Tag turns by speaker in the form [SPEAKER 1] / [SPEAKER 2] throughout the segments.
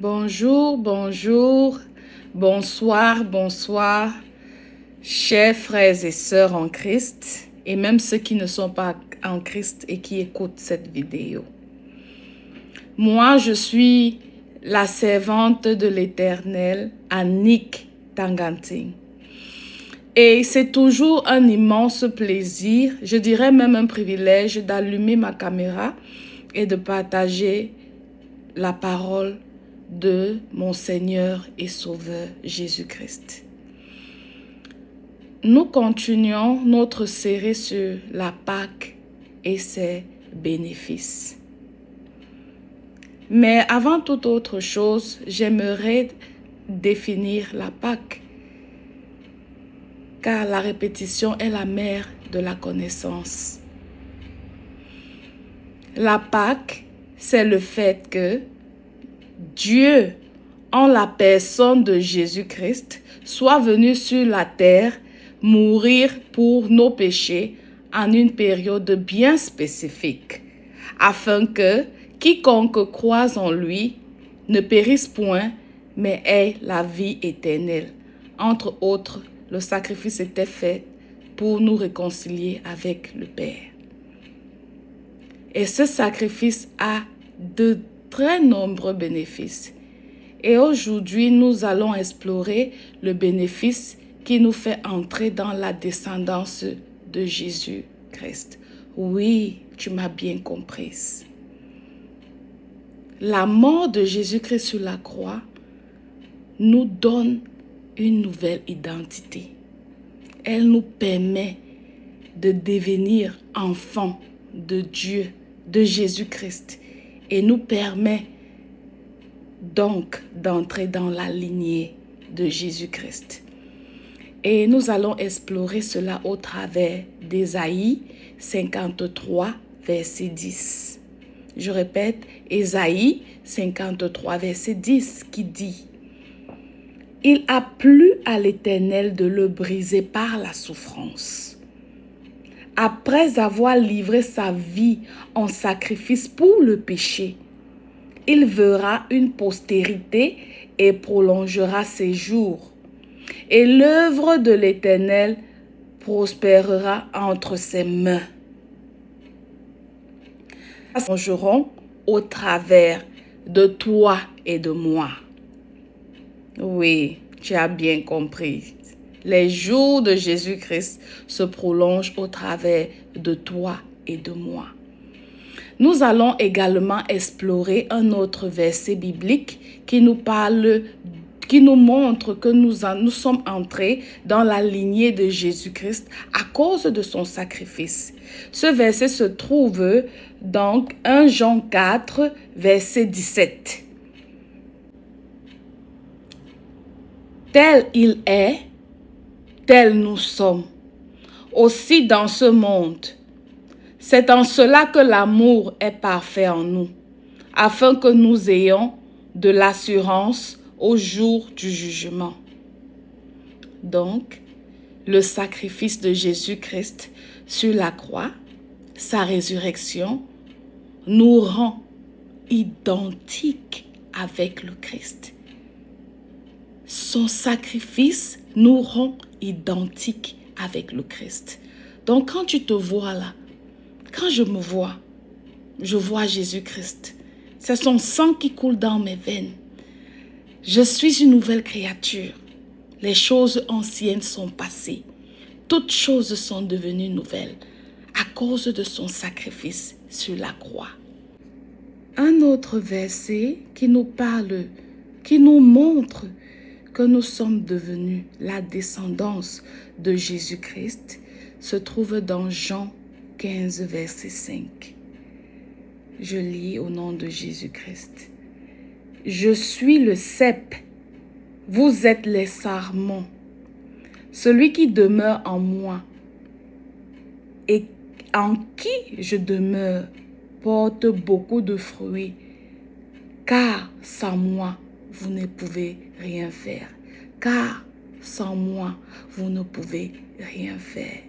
[SPEAKER 1] Bonjour, bonjour, bonsoir, bonsoir, chers frères et sœurs en Christ, et même ceux qui ne sont pas en Christ et qui écoutent cette vidéo. Moi, je suis la servante de l'Éternel, Annick Tanganting. Et c'est toujours un immense plaisir, je dirais même un privilège, d'allumer ma caméra et de partager la parole de mon Seigneur et Sauveur Jésus-Christ. Nous continuons notre série sur la Pâque et ses bénéfices. Mais avant toute autre chose, j'aimerais définir la Pâque, car la répétition est la mère de la connaissance. La Pâque, c'est le fait que Dieu, en la personne de Jésus-Christ, soit venu sur la terre mourir pour nos péchés en une période bien spécifique, afin que quiconque croise en lui ne périsse point, mais ait la vie éternelle. Entre autres, le sacrifice était fait pour nous réconcilier avec le Père. Et ce sacrifice a de très nombreux bénéfices. Et aujourd'hui, nous allons explorer le bénéfice qui nous fait entrer dans la descendance de Jésus-Christ. Oui, tu m'as bien comprise. La mort de Jésus-Christ sur la croix nous donne une nouvelle identité. Elle nous permet de devenir enfants de Dieu, de Jésus-Christ, et nous permet donc d'entrer dans la lignée de Jésus-Christ. Et nous allons explorer cela au travers d'Ésaïe 53, verset 10. Je répète, Ésaïe 53, verset 10, qui dit: « Il a plu à l'Éternel de le briser par la souffrance. Après avoir livré sa vie en sacrifice pour le péché, il verra une postérité et prolongera ses jours. Et l'œuvre de l'Éternel prospérera entre ses mains. » Nous prolongerons au travers de toi et de moi. Oui, tu as bien compris. Les jours de Jésus-Christ se prolongent au travers de toi et de moi. Nous allons également explorer un autre verset biblique qui nous montre que nous sommes entrés dans la lignée de Jésus-Christ à cause de son sacrifice. Ce verset se trouve dans 1 Jean 4, verset 17. Tel il est, tel nous sommes, aussi dans ce monde. C'est en cela que l'amour est parfait en nous, afin que nous ayons de l'assurance au jour du jugement. Donc, le sacrifice de Jésus-Christ sur la croix, sa résurrection, nous rend identiques avec le Christ. Son sacrifice nous rend identiques avec le Christ. Donc, quand tu te vois là, quand je me vois, je vois Jésus-Christ. C'est son sang qui coule dans mes veines. Je suis une nouvelle créature. Les choses anciennes sont passées. Toutes choses sont devenues nouvelles à cause de son sacrifice sur la croix. Un autre verset qui nous parle, qui nous montre que nous sommes devenus la descendance de Jésus-Christ, se trouve dans Jean 15, verset 5. Je lis au nom de Jésus-Christ. « Je suis le cep, vous êtes les sarments. Celui qui demeure en moi et en qui je demeure porte beaucoup de fruits, car sans moi, vous ne pouvez rien faire. Car sans moi, vous ne pouvez rien faire. »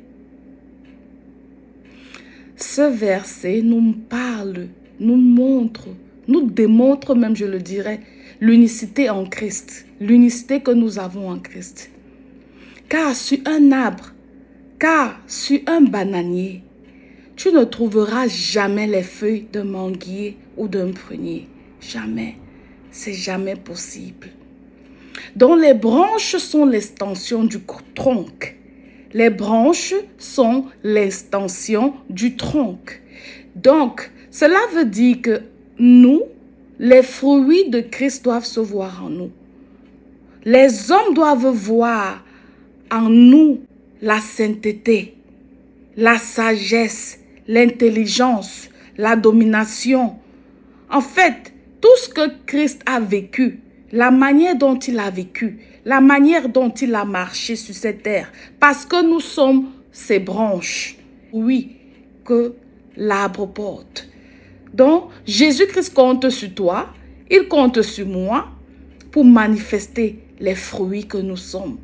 [SPEAKER 1] Ce verset nous parle, nous montre nous démontre même, je le dirais, l'unicité en Christ, l'unicité que nous avons en Christ. Car sur un arbre, car sur un bananier, tu ne trouveras jamais les feuilles d'un manguier ou d'un prunier. Jamais. C'est jamais possible. Donc les branches sont l'extension du tronc. Les branches sont l'extension du tronc. Donc, cela veut dire que nous, les fruits de Christ doivent se voir en nous. Les hommes doivent voir en nous la sainteté, la sagesse, l'intelligence, la domination. En fait, tout ce que Christ a vécu, la manière dont il a vécu, la manière dont il a marché sur cette terre, parce que nous sommes ses branches, oui, que l'arbre porte. Donc, Jésus-Christ compte sur toi, il compte sur moi pour manifester les fruits que nous sommes,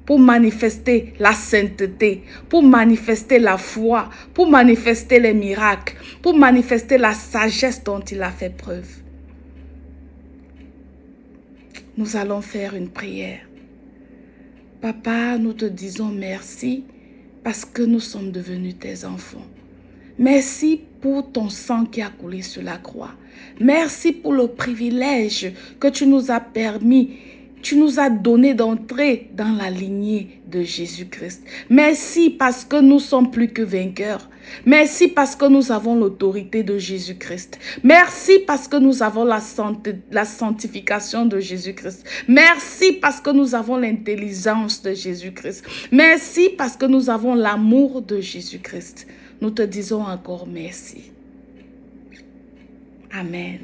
[SPEAKER 1] pour manifester la sainteté, pour manifester la foi, pour manifester les miracles, pour manifester la sagesse dont il a fait preuve. Nous allons faire une prière. Papa, nous te disons merci parce que nous sommes devenus tes enfants. Merci pour ton sang qui a coulé sur la croix. Merci pour le privilège que tu nous as permis, tu nous as donné d'entrer dans la lignée de Jésus-Christ. Merci parce que nous sommes plus que vainqueurs. Merci parce que nous avons l'autorité de Jésus-Christ. Merci parce que nous avons la sanctification de Jésus-Christ. Merci parce que nous avons l'intelligence de Jésus-Christ. Merci parce que nous avons l'amour de Jésus-Christ. Nous te disons encore merci. Amen.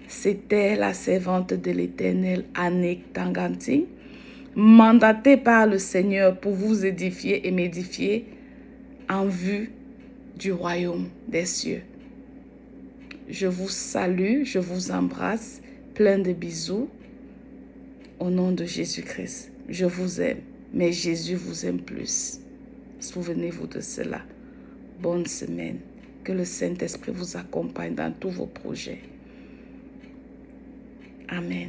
[SPEAKER 1] C'était la servante de l'Éternel, Annick Tanganting, mandatée par le Seigneur pour vous édifier et m'édifier en vue du royaume des cieux. Je vous salue, je vous embrasse, plein de bisous, au nom de Jésus-Christ. Je vous aime, mais Jésus vous aime plus. Souvenez-vous de cela. Bonne semaine. Que le Saint-Esprit vous accompagne dans tous vos projets. Amen.